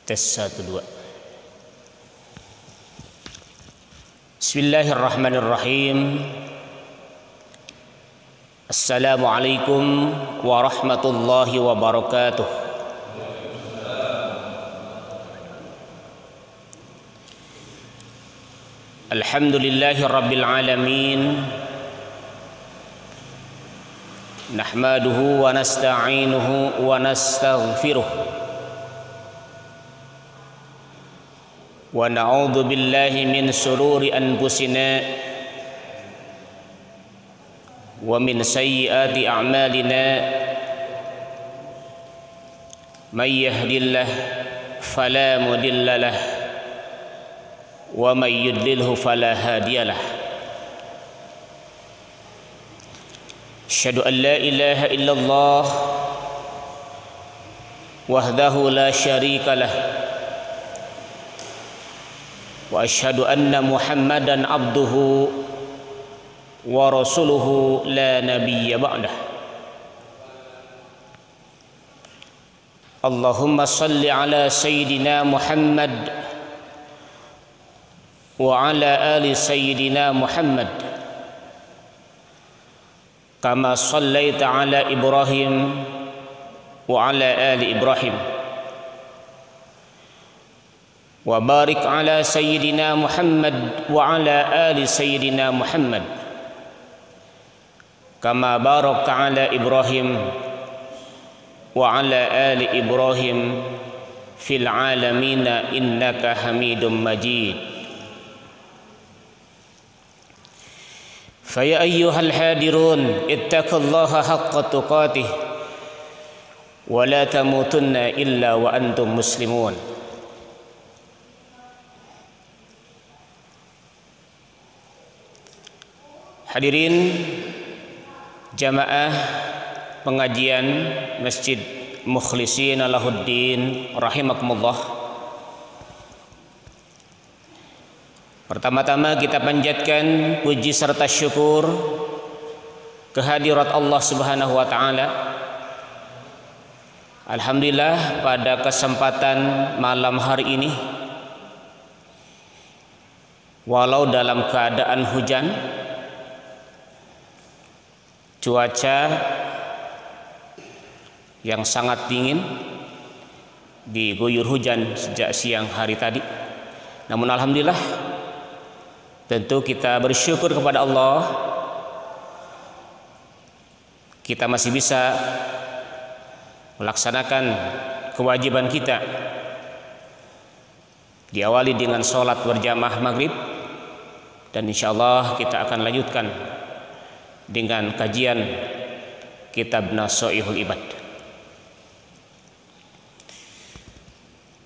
Tes 1 2. Bismillahirrahmanirrahim. Assalamualaikum warahmatullahi wabarakatuh. Alhamdulillahi rabbil alamin. Nahmaduhu wa nasta'inuhu wa nastaghfiruh. Wa na'udzu billahi min shururi anfusina wa min sayyiati a'malina. May yahdihillahu fala mudilla lahu wa may yudlilhu fala hadiya lahu. Asyhadu an la ilaha illallah wahdahu la syarika lahu wa asyhadu anna Muhammadan abduhu wa rasuluhu la nabiyya ba'dah. Allahumma salli ala sayyidina Muhammad wa ala ali sayyidina Muhammad kama sallaita ala Ibrahim wa ala ali Ibrahim wa barik ala sayyidina Muhammad wa ala ali sayyidina Muhammad kama barakta ala Ibrahim wa ala ali Ibrahim fil alamin innaka Hamidum Majid. Fa ya ayyuhal hadirun ittaqullaha haqqa tuqatih wa la tamutunna illa wa antum muslimun. Hadirin jamaah pengajian Masjid Mukhlisin Lahuddin rahimakumullah. Pertama-tama kita panjatkan puji serta syukur kehadirat Allah Subhanahu wa taala. Alhamdulillah pada kesempatan malam hari ini, walau dalam keadaan hujan, cuaca yang sangat dingin, diguyur hujan sejak siang hari tadi, namun alhamdulillah tentu kita bersyukur kepada Allah, kita masih bisa melaksanakan kewajiban kita, diawali dengan sholat berjamaah maghrib, dan insyaallah kita akan lanjutkan dengan kajian kitab Nasha'ihul Ibad.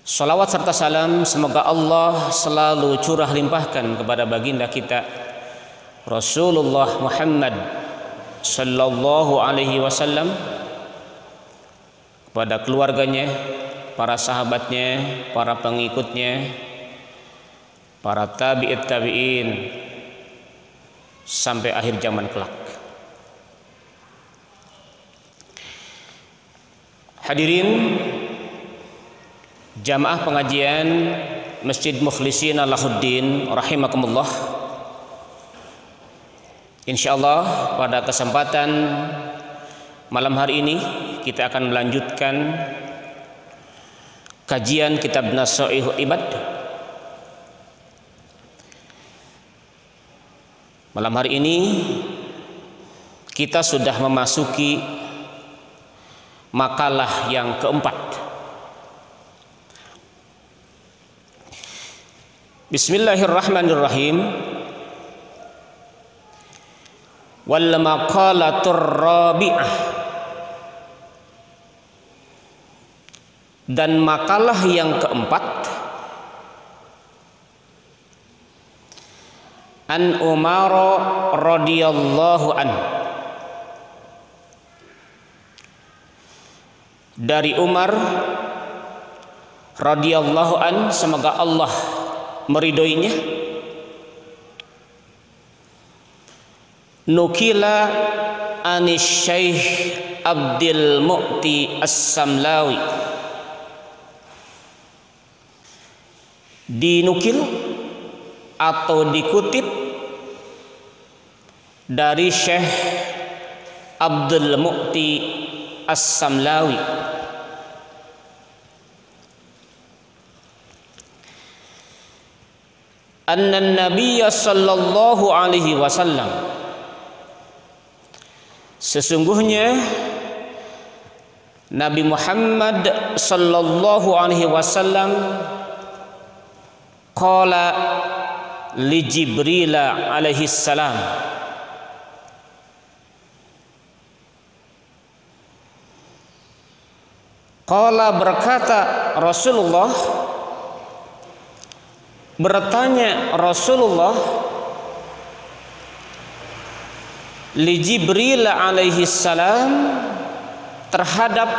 Salawat serta salam semoga Allah selalu curah limpahkan kepada baginda kita Rasulullah Muhammad sallallahu alaihi wasallam, kepada keluarganya, para sahabatnya, para pengikutnya, para tabi'it tabi'in sampai akhir zaman kelak. Hadirin jamaah pengajian Masjid Mukhlisin Lahuddin rahimakumullah. Insyaallah pada kesempatan malam hari ini kita akan melanjutkan kajian kitab Nasha'ihul Ibad. Malam hari ini kita sudah memasuki makalah yang keempat. Bismillahirrahmanirrahim. Wal maqalatur rabi'ah, dan makalah yang keempat, an Umar radhiyallahu an, dari Umar radhiyallahu an, semoga Allah meridhoinya, nukila anis Syekh Abdul Mu'ti As-Samlawi dinukil atau dikutip dari Syekh Abdul Mu'ti As-Samlawi anna Nabiyya sallallahu alaihi wasallam, sesungguhnya Nabi Muhammad sallallahu alaihi wasallam qala li Jibril alaihi salam, qala berkata Rasulullah, bertanya Rasulullah li Jibril alaihi salam terhadap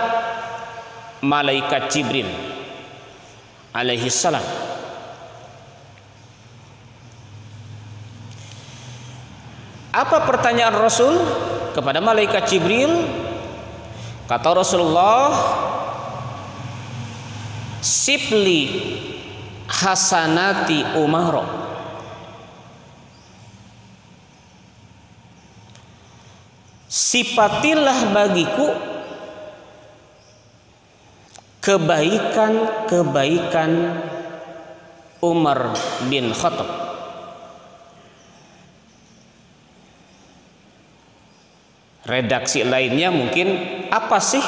malaikat Jibril alaihi salam. Apa pertanyaan Rasul kepada malaikat Jibril? Kata Rasulullah, sipli hasanati Umar, sifatilah bagiku kebaikan-kebaikan Umar bin Khattab. Redaksi lainnya mungkin, apa sih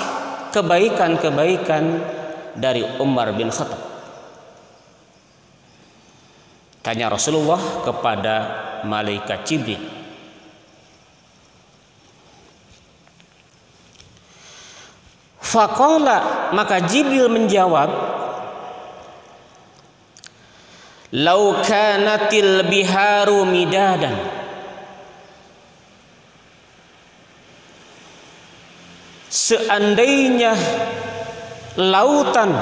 kebaikan-kebaikan dari Umar bin Khattab? Tanya Rasulullah kepada malaikat Jibril. Faqala, maka Jibril menjawab, lau kanatil biharu midadan, seandainya lautan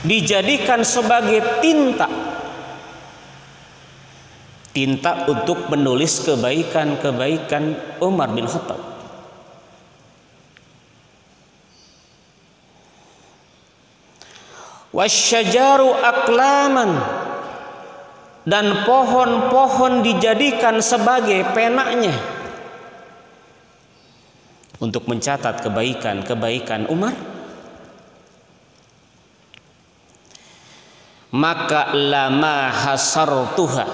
dijadikan sebagai tinta untuk menulis kebaikan-kebaikan Umar bin Khattab, wasyajaru aklaman, dan pohon-pohon dijadikan sebagai penanya untuk mencatat kebaikan-kebaikan Umar, maka lama hasartuha,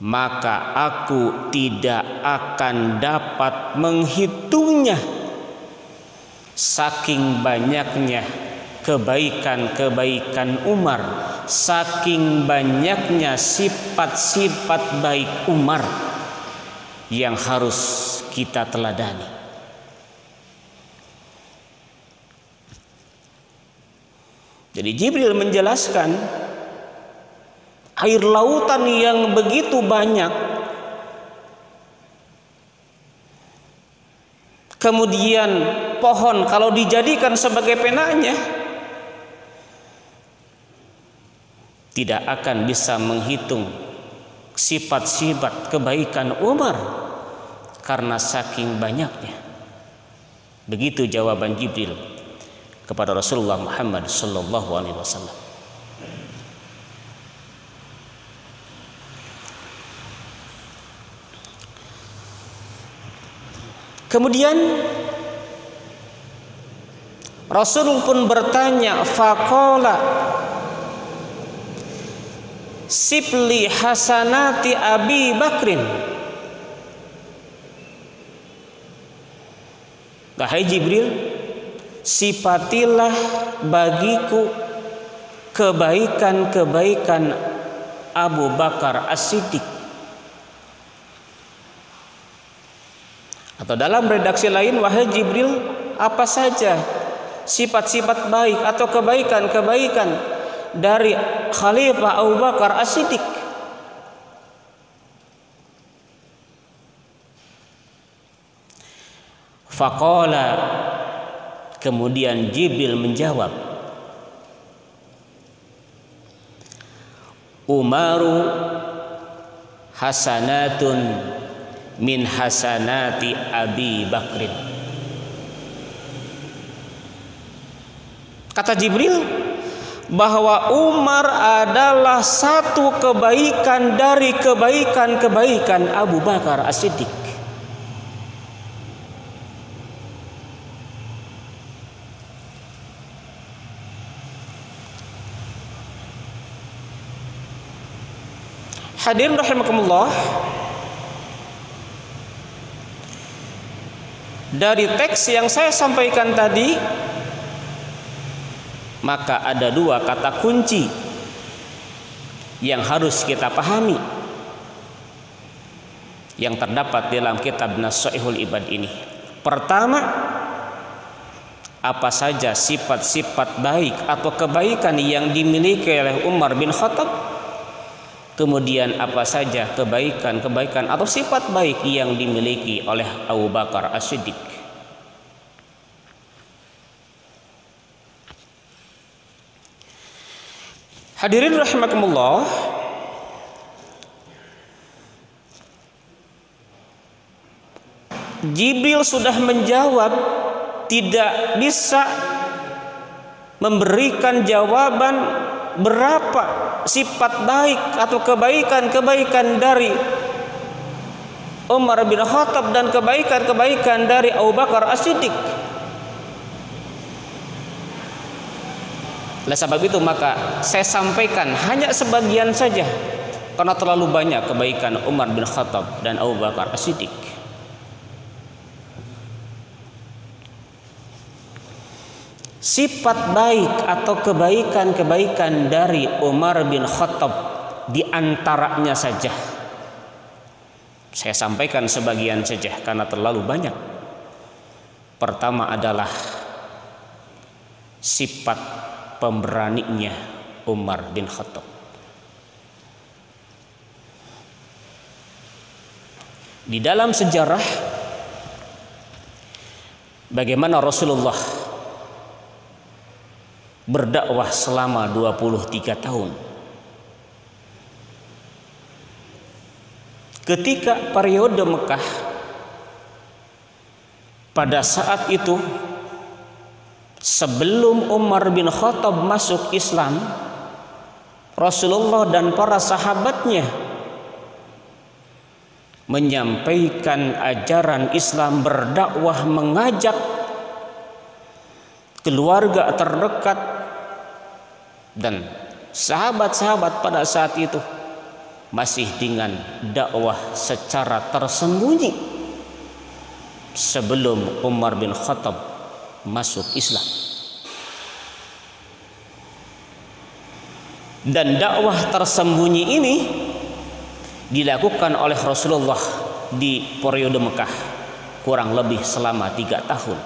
maka aku tidak akan dapat menghitungnya, saking banyaknya kebaikan-kebaikan Umar, saking banyaknya sifat-sifat baik Umar yang harus kita teladani. Jadi Jibril menjelaskan, air lautan yang begitu banyak, kemudian pohon kalau dijadikan sebagai penanya, tidak akan bisa menghitung sifat-sifat kebaikan Umar karena saking banyaknya. Begitu jawaban Jibril kepada Rasulullah Muhammad sallallahu alaihi wasallam. Kemudian Rasul pun bertanya, faqala sipli hasanati Abi Bakrin, wahai Jibril, sifatilah bagiku kebaikan-kebaikan Abu Bakar As-Siddiq. Atau dalam redaksi lain, wahai Jibril, apa saja sifat-sifat baik atau kebaikan-kebaikan dari Khalifah Abu Bakar As-Siddiq. Faqala, kemudian Jibril menjawab, Umaru hasanatun min hasanati Abi Bakrin. Kata Jibril bahwa Umar adalah satu kebaikan dari kebaikan-kebaikan Abu Bakar As-Siddiq. Hadirin rahimakumullah, dari teks yang saya sampaikan tadi, maka ada dua kata kunci yang harus kita pahami yang terdapat dalam kitab Nasha'ihul Ibad ini. Pertama, apa saja sifat-sifat baik atau kebaikan yang dimiliki oleh Umar bin Khattab. Kemudian apa saja kebaikan-kebaikan atau sifat baik yang dimiliki oleh Abu Bakar As-Siddiq. Hadirin rahimakumullah, Jibril sudah menjawab, tidak bisa memberikan jawaban berapa sifat baik atau kebaikan-kebaikan dari Umar bin Khattab dan kebaikan-kebaikan dari Abu Bakar As-Siddiq. Oleh sebab itu maka saya sampaikan hanya sebagian saja, karena terlalu banyak kebaikan Umar bin Khattab dan Abu Bakar As-Siddiq. Sifat baik atau kebaikan-kebaikan dari Umar bin Khattab diantaranya saja saya sampaikan sebagian saja karena terlalu banyak. Pertama adalah sifat pemberaninya Umar bin Khattab. Di dalam sejarah bagaimana Rasulullah berdakwah selama 23 tahun. Ketika periode Mekah, pada saat itu sebelum Umar bin Khattab masuk Islam, Rasulullah dan para sahabatnya menyampaikan ajaran Islam, berdakwah, mengajak keluarga terdekat dan sahabat-sahabat pada saat itu masih dengan dakwah secara tersembunyi sebelum Umar bin Khattab masuk Islam. Dan dakwah tersembunyi ini dilakukan oleh Rasulullah di periode Mekah kurang lebih selama 3 tahun.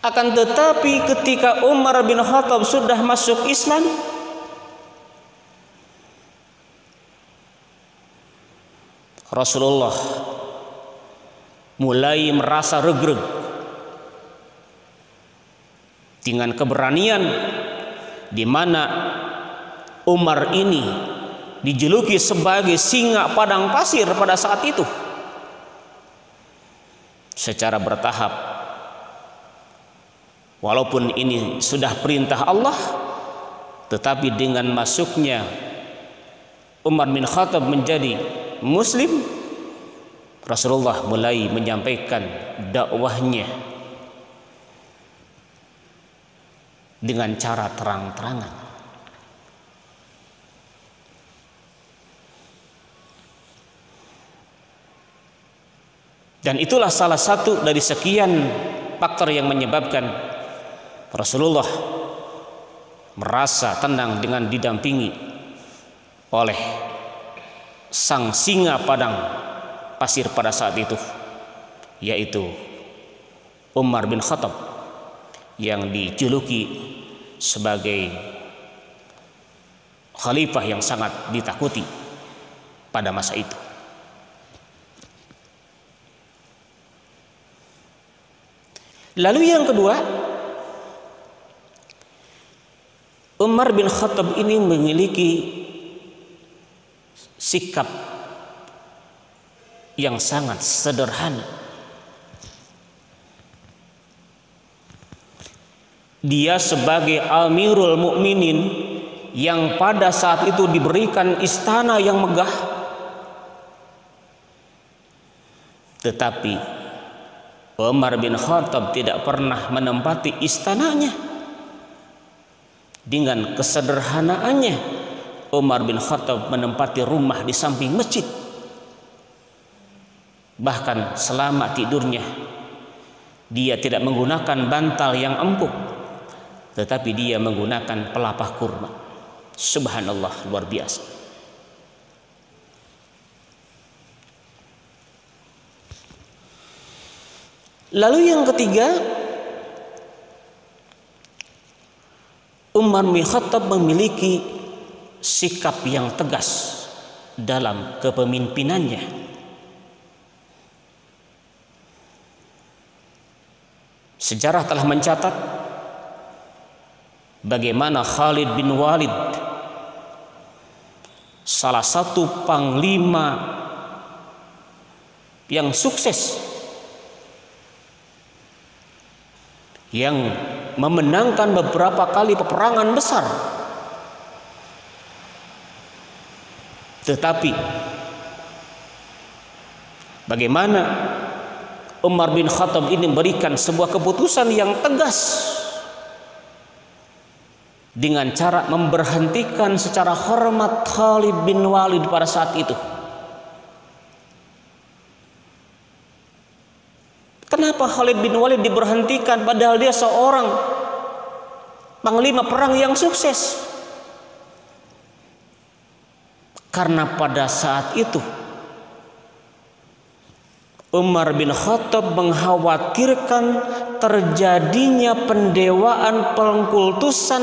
Akan tetapi ketika Umar bin Khattab sudah masuk Islam, Rasulullah mulai merasa regreg dengan keberanian di mana Umar ini dijuluki sebagai singa padang pasir pada saat itu. Secara bertahap, walaupun ini sudah perintah Allah, tetapi dengan masuknya Umar bin Khattab menjadi Muslim, Rasulullah mulai menyampaikan dakwahnya dengan cara terang-terangan. Dan itulah salah satu dari sekian faktor yang menyebabkan Rasulullah merasa tenang dengan didampingi oleh sang singa padang pasir pada saat itu, yaitu Umar bin Khattab yang dijuluki sebagai khalifah yang sangat ditakuti pada masa itu. Lalu yang kedua, Umar bin Khattab ini memiliki sikap yang sangat sederhana. Dia sebagai Amirul Mukminin yang pada saat itu diberikan istana yang megah, tetapi Umar bin Khattab tidak pernah menempati istananya. Dengan kesederhanaannya, Umar bin Khattab menempati rumah di samping masjid. Bahkan selama tidurnya, dia tidak menggunakan bantal yang empuk, tetapi dia menggunakan pelepah kurma. Subhanallah, luar biasa. Lalu yang ketiga, Umar bin Khattab memiliki sikap yang tegas dalam kepemimpinannya. Sejarah telah mencatat bagaimana Khalid bin Walid, salah satu panglima yang sukses, yang memenangkan beberapa kali peperangan besar, tetapi bagaimana Umar bin Khattab ini memberikan sebuah keputusan yang tegas dengan cara memberhentikan secara hormat Khalid bin Walid pada saat itu. Kenapa Khalid bin Walid diberhentikan padahal dia seorang panglima perang yang sukses? Karena pada saat itu Umar bin Khattab mengkhawatirkan terjadinya pendewaan pengkultusan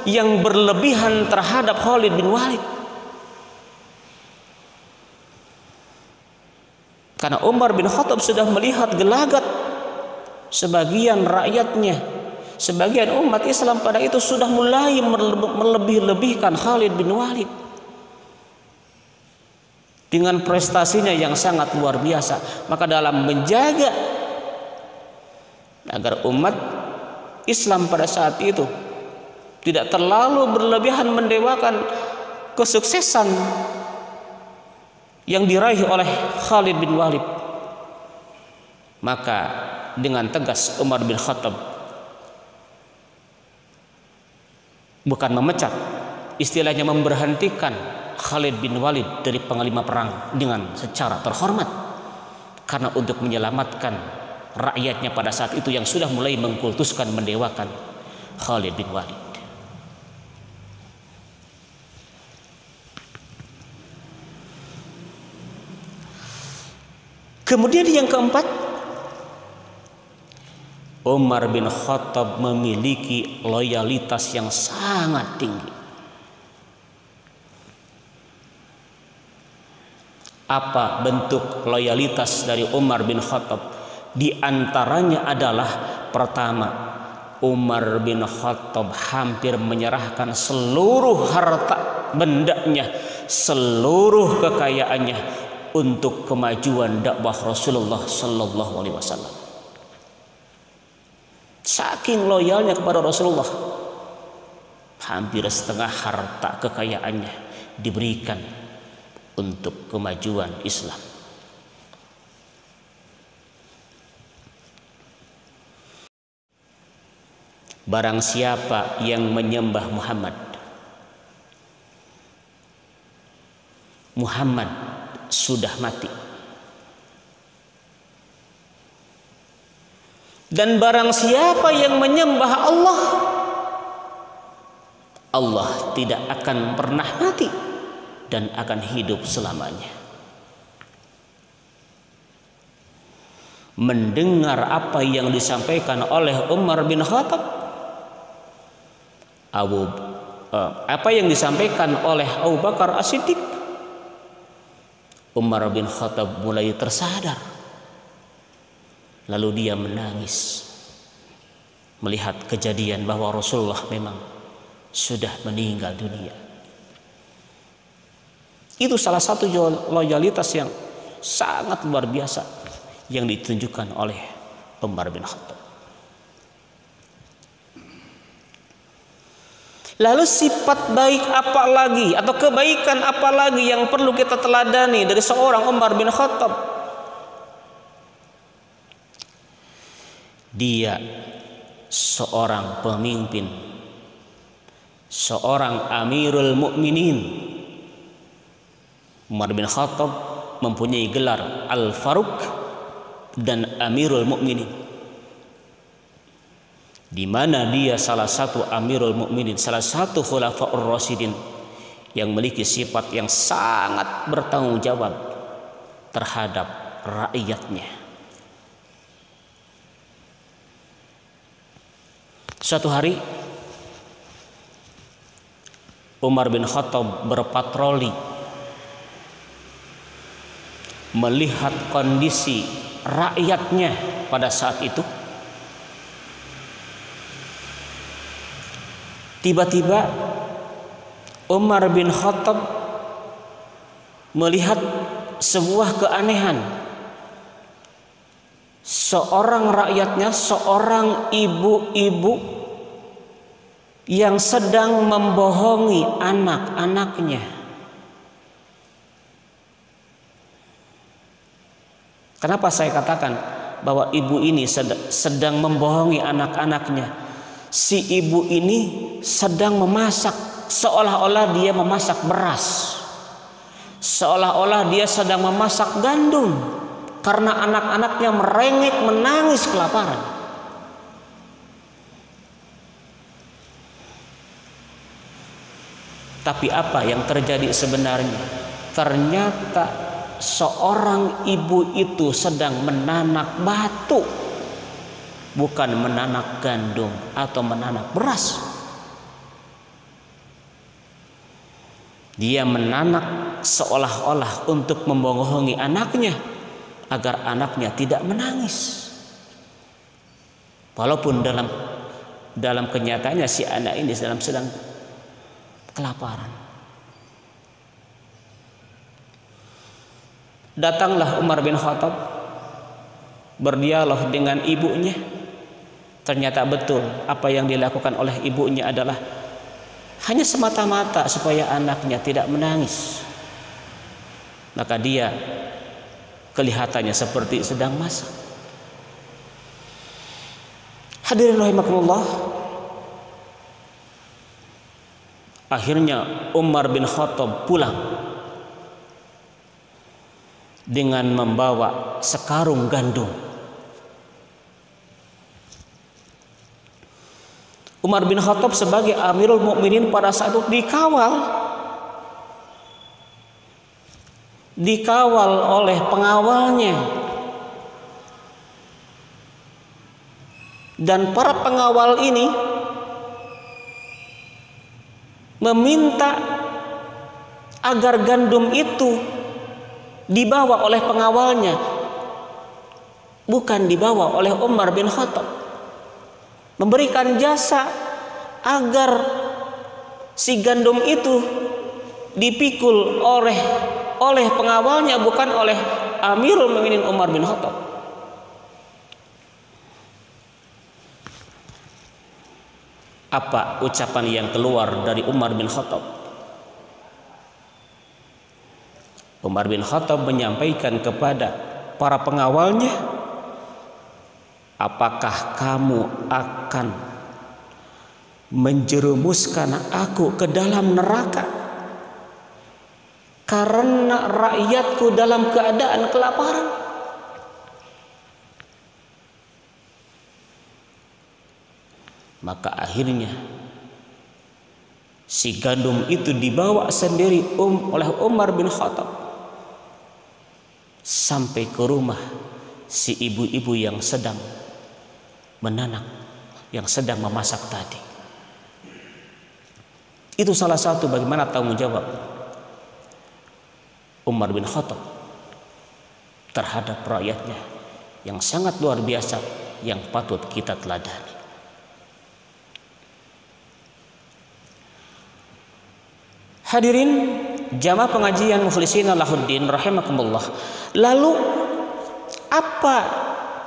yang berlebihan terhadap Khalid bin Walid. Karena Umar bin Khattab sudah melihat gelagat sebagian rakyatnya, sebagian umat Islam pada itu sudah mulai melebih-lebihkan Khalid bin Walid dengan prestasinya yang sangat luar biasa. Maka dalam menjaga agar umat Islam pada saat itu tidak terlalu berlebihan mendewakan kesuksesan yang diraih oleh Khalid bin Walid, maka dengan tegas Umar bin Khattab bukan memecat, istilahnya memberhentikan Khalid bin Walid dari panglima perang dengan secara terhormat, karena untuk menyelamatkan rakyatnya pada saat itu yang sudah mulai mengkultuskan, mendewakan Khalid bin Walid. Kemudian yang keempat, Umar bin Khattab memiliki loyalitas yang sangat tinggi. Apa bentuk loyalitas dari Umar bin Khattab? Di antaranya adalah, pertama, Umar bin Khattab hampir menyerahkan seluruh harta bendanya, seluruh kekayaannya untuk kemajuan dakwah Rasulullah sallallahu alaihi wasallam. Saking loyalnya kepada Rasulullah, hampir setengah harta kekayaannya diberikan untuk kemajuan Islam. Barang siapa yang menyembah Muhammad sudah mati. Dan barang siapa yang menyembah Allah tidak akan pernah mati dan akan hidup selamanya. Mendengar apa yang disampaikan oleh Umar bin Khattab, apa yang disampaikan oleh Abu Bakar As-Siddiq, Umar bin Khattab mulai tersadar. Lalu dia menangis melihat kejadian bahwa Rasulullah memang sudah meninggal dunia. Itu salah satu loyalitas yang sangat luar biasa yang ditunjukkan oleh Umar bin Khattab. Lalu sifat baik apa lagi atau kebaikan apa lagi yang perlu kita teladani dari seorang Umar bin Khattab? Dia seorang pemimpin, seorang Amirul Mukminin. Umar bin Khattab mempunyai gelar Al-Faruq dan Amirul Mukminin, di mana dia salah satu Amirul Mukminin, salah satu Khulafaur Rasyidin yang memiliki sifat yang sangat bertanggung jawab terhadap rakyatnya. Suatu hari Umar bin Khattab berpatroli, melihat kondisi rakyatnya pada saat itu. Tiba-tiba Umar bin Khattab melihat sebuah keanehan. Seorang rakyatnya, seorang ibu-ibu yang sedang membohongi anak-anaknya. Kenapa saya katakan bahwa ibu ini sedang membohongi anak-anaknya? Si ibu ini sedang memasak, seolah-olah dia memasak beras, seolah-olah dia sedang memasak gandum, karena anak-anaknya merengek menangis kelaparan. Tapi apa yang terjadi sebenarnya? Ternyata seorang ibu itu sedang menanak batu, bukan menanak gandum atau menanak beras. Dia menanak seolah-olah untuk membohongi anaknya agar anaknya tidak menangis. Walaupun dalam kenyataannya si anak ini sedang kelaparan. Datanglah Umar bin Khattab berdialog dengan ibunya. Ternyata betul apa yang dilakukan oleh ibunya adalah hanya semata-mata supaya anaknya tidak menangis. Maka dia kelihatannya seperti sedang masak. Hadirin rahimakumullah. Akhirnya Umar bin Khattab pulang dengan membawa sekarung gandum. Umar bin Khattab sebagai Amirul Mukminin pada saat itu dikawal oleh pengawalnya, dan para pengawal ini meminta agar gandum itu dibawa oleh pengawalnya, bukan dibawa oleh Umar bin Khattab. Memberikan jasa agar si gandum itu dipikul oleh pengawalnya, bukan oleh Amirul Mukminin Umar bin Khattab. Apa ucapan yang keluar dari Umar bin Khattab? Umar bin Khattab menyampaikan kepada para pengawalnya, apakah kamu akan menjerumuskan aku ke dalam neraka karena rakyatku dalam keadaan kelaparan? Maka akhirnya si gandum itu dibawa sendiri oleh Umar bin Khattab sampai ke rumah si ibu-ibu yang sedang menanak, yang sedang memasak tadi. Itu salah satu bagaimana tanggung jawab Umar bin Khattab terhadap rakyatnya yang sangat luar biasa, yang patut kita teladani. Hadirin jamaah pengajian Mukhlishina Lahuddin rahimakumullah. Lalu apa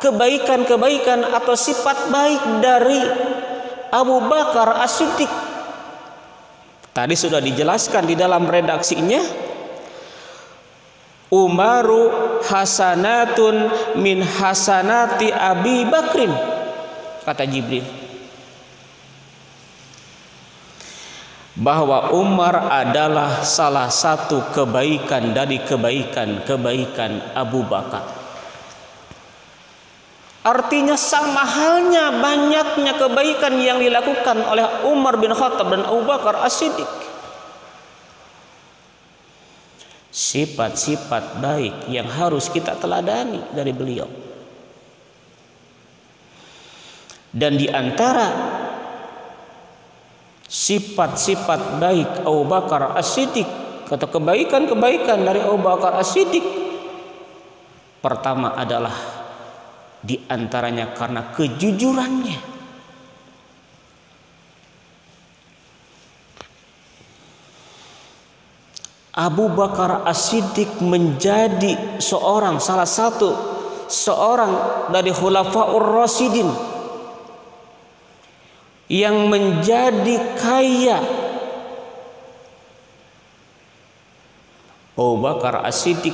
kebaikan-kebaikan atau sifat baik dari Abu Bakar As-Siddiq Tadi sudah dijelaskan di dalam redaksinya, Umaru hasanatun min hasanati Abi Bakrin, kata Jibril, bahwa Umar adalah salah satu kebaikan dari kebaikan Abu Bakar. Artinya sama halnya banyaknya kebaikan yang dilakukan oleh Umar bin Khattab dan Abu Bakar As-Siddiq. Sifat-sifat baik yang harus kita teladani dari beliau. Dan di antara sifat-sifat baik Abu Bakar As-Siddiq atau kebaikan-kebaikan dari Abu Bakar As-Siddiq, pertama adalah di antaranya karena kejujurannya. Abu Bakar As-Siddiq menjadi salah satu dari Khulafaur Rasyidin yang menjadi kaya. Abu Bakar As-Siddiq,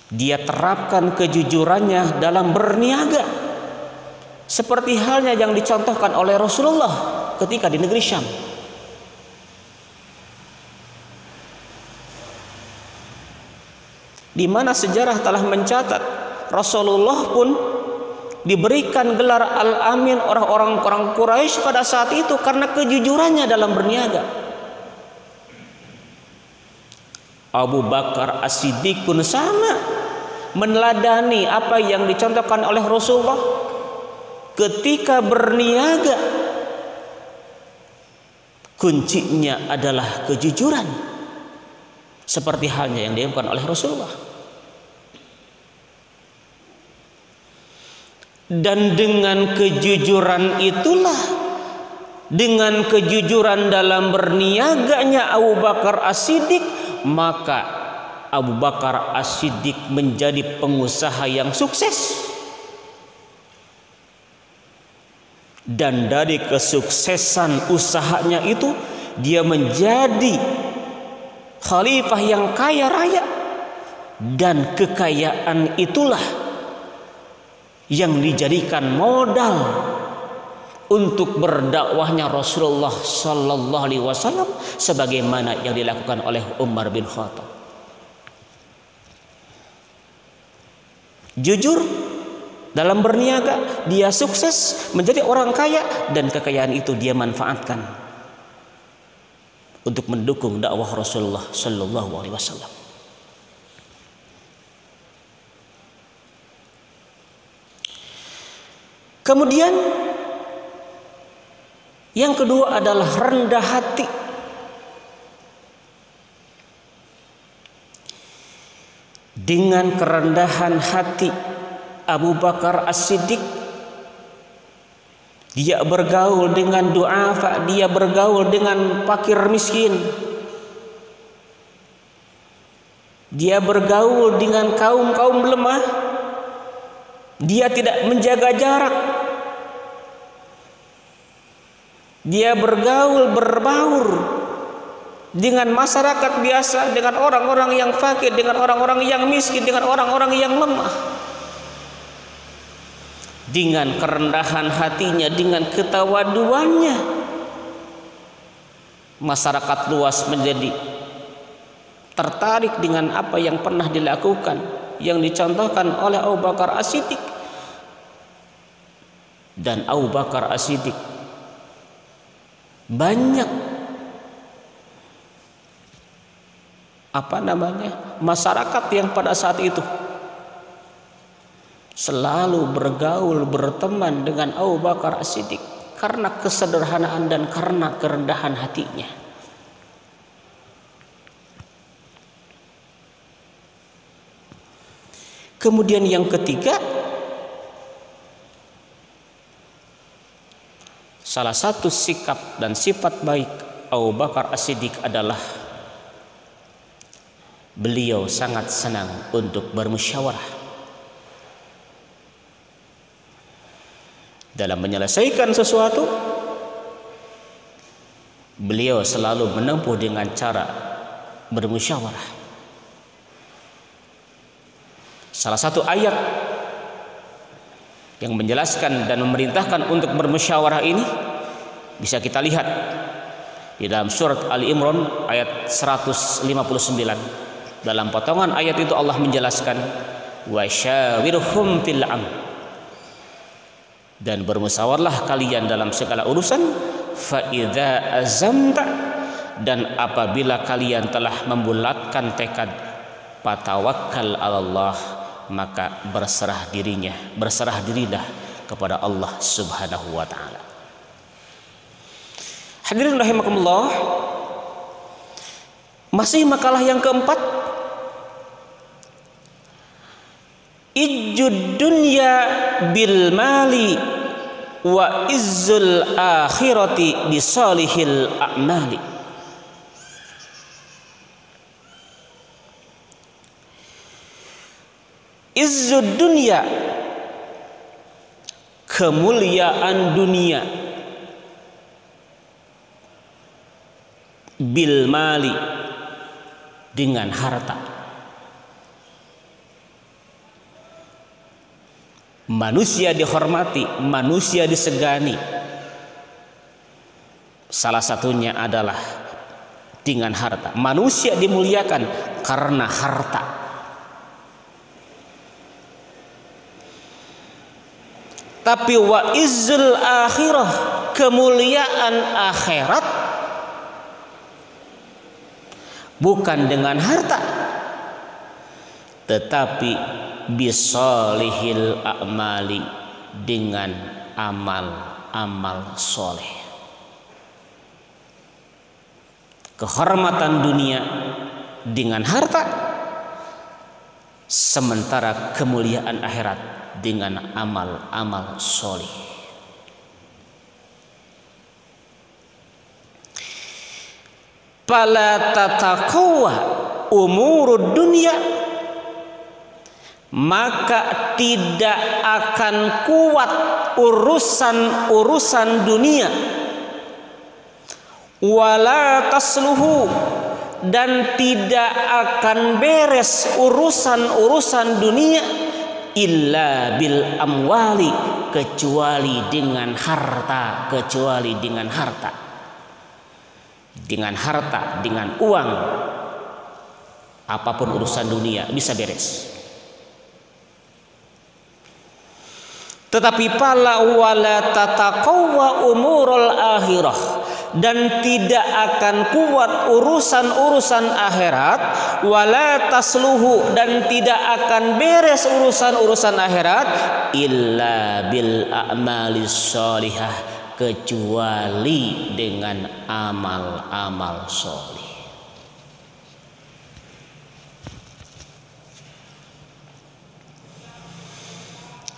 dia terapkan kejujurannya dalam berniaga, seperti halnya yang dicontohkan oleh Rasulullah ketika di negeri Syam. Di mana sejarah telah mencatat Rasulullah pun diberikan gelar Al-Amin orang-orang Quraisy pada saat itu karena kejujurannya dalam berniaga. Abu Bakar As-Siddiq pun sama, meneladani apa yang dicontohkan oleh Rasulullah ketika berniaga. Kuncinya adalah kejujuran, seperti halnya yang dilakukan oleh Rasulullah. Dan dengan kejujuran itulah, dengan kejujuran dalam berniaganya Abu Bakar As-Siddiq, maka Abu Bakar As-Siddiq menjadi pengusaha yang sukses. Dan dari kesuksesan usahanya itu, dia menjadi khalifah yang kaya raya. Dan kekayaan itulah yang dijadikan modal untuk berdakwahnya Rasulullah Sallallahu Alaihi Wasallam, sebagaimana yang dilakukan oleh Umar bin Khattab. Jujur dalam berniaga, dia sukses menjadi orang kaya, dan kekayaan itu dia manfaatkan untuk mendukung dakwah Rasulullah Sallallahu Alaihi Wasallam. Kemudian yang kedua adalah rendah hati. Dengan kerendahan hati Abu Bakar As-Siddiq, dia bergaul dengan du'afa, dia bergaul dengan fakir miskin, dia bergaul dengan kaum-kaum lemah. Dia tidak menjaga jarak, dia bergaul, berbaur dengan masyarakat biasa, dengan orang-orang yang fakir, dengan orang-orang yang miskin, dengan orang-orang yang lemah. Dengan kerendahan hatinya, dengan ketawaduannya, masyarakat luas menjadi tertarik dengan apa yang pernah dilakukan, yang dicontohkan oleh Abu Bakar As-Siddiq. Dan Abu Bakar As-Siddiq banyak masyarakat yang pada saat itu selalu bergaul, berteman dengan Abu Bakar As-Siddiq karena kesederhanaan dan karena kerendahan hatinya. Kemudian yang ketiga, salah satu sikap dan sifat baik Abu Bakar As-Siddiq adalah beliau sangat senang untuk bermusyawarah dalam menyelesaikan sesuatu. beliau selalu menempuh dengan cara bermusyawarah. Salah satu ayat yang menjelaskan dan memerintahkan untuk bermusyawarah ini bisa kita lihat di dalam surat Ali Imran ayat 159. Dalam potongan ayat itu Allah menjelaskan wasyawirhum fil amr, dan bermusyawarahlah kalian dalam segala urusan, fa idza azamta, dan apabila kalian telah membulatkan tekad, fatawakkal 'alallah, maka berserah dirilah kepada Allah Subhanahu wa taala. Hadirin rahimakumullah, masih makalah yang keempat, ijjud dunya bil mali wa izzul akhirati bisalihil a'mali. Izzud dunya, kemuliaan dunia, bil mali, dengan harta. Manusia dihormati, manusia disegani, salah satunya adalah dengan harta. Manusia dimuliakan karena harta. Tapi wa izzul akhirah, kemuliaan akhirat, bukan dengan harta, tetapi bisolihil a'mali, dengan amal-amal soleh. Kehormatan dunia dengan harta, sementara kemuliaan akhirat dengan amal-amal soleh. Fala tataqwa umurud dunya, maka tidak akan kuat urusan-urusan dunia, wala tasluhu, dan tidak akan beres urusan-urusan dunia, illa bil amwali, kecuali dengan harta, dengan uang, apapun urusan dunia bisa beres. Tetapi pala wala tataqawwa umurul akhirah, dan tidak akan kuat urusan-urusan akhirat, wala tasluhu, dan tidak akan beres urusan-urusan akhirat, illa bil a'malis sholihah, kecuali dengan amal-amal sholih.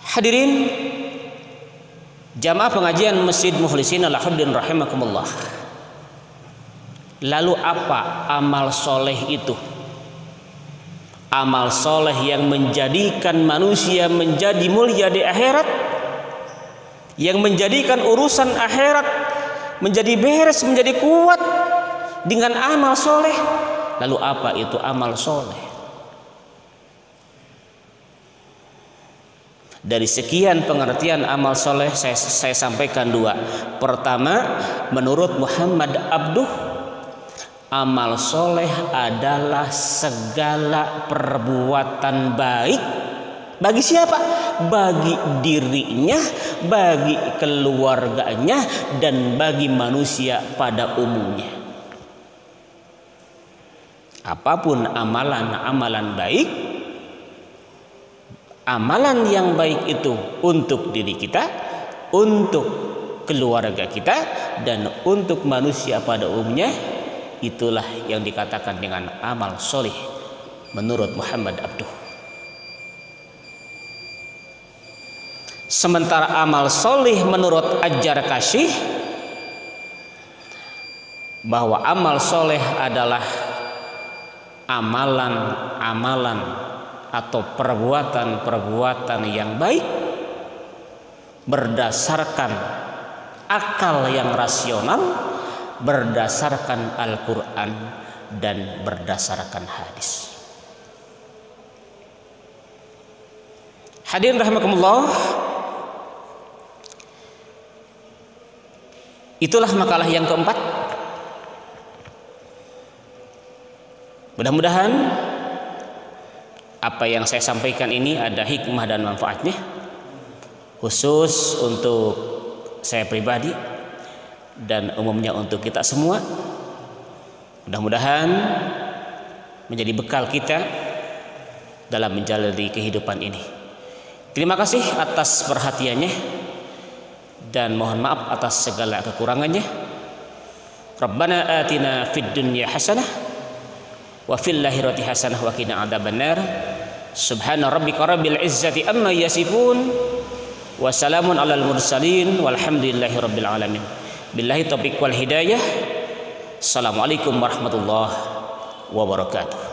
Hadirin jamaah pengajian Masjid Mukhlisin Lahuddin rahimakumullah. Lalu apa amal soleh itu? Amal soleh yang menjadikan manusia menjadi mulia di akhirat, yang menjadikan urusan akhirat menjadi beres, menjadi kuat dengan amal soleh. Lalu apa itu amal soleh? Dari sekian pengertian amal soleh saya sampaikan dua. Pertama, menurut Muhammad Abduh, amal soleh adalah segala perbuatan baik. Bagi siapa? Bagi dirinya, bagi keluarganya, dan bagi manusia pada umumnya. Apapun amalan-amalan baik, amalan yang baik itu untuk diri kita, untuk keluarga kita, dan untuk manusia pada umumnya, itulah yang dikatakan dengan amal soleh menurut Muhammad Abduh. Sementara amal soleh menurut Ajar-Kasyih, bahwa amal soleh adalah amalan-amalan atau perbuatan-perbuatan yang baik berdasarkan akal yang rasional, berdasarkan Al-Quran dan berdasarkan hadis. Hadirin rahimakumullah, itulah makalah yang keempat. Mudah-mudahan apa yang saya sampaikan ini ada hikmah dan manfaatnya, khusus untuk saya pribadi dan umumnya untuk kita semua. Mudah-mudahan menjadi bekal kita dalam menjalani kehidupan ini. Terima kasih atas perhatiannya dan mohon maaf atas segala kekurangannya. Rabbana atina fid dunya hasanah wa fil akhirati hasanah wa qina adzabannar. Subhana rabbika rabbil izzati amma yasifun wa salamun alal mursalin walhamdulillahi rabbil alamin. Billahi taufiq wal hidayah. Assalamualaikum warahmatullahi wabarakatuh.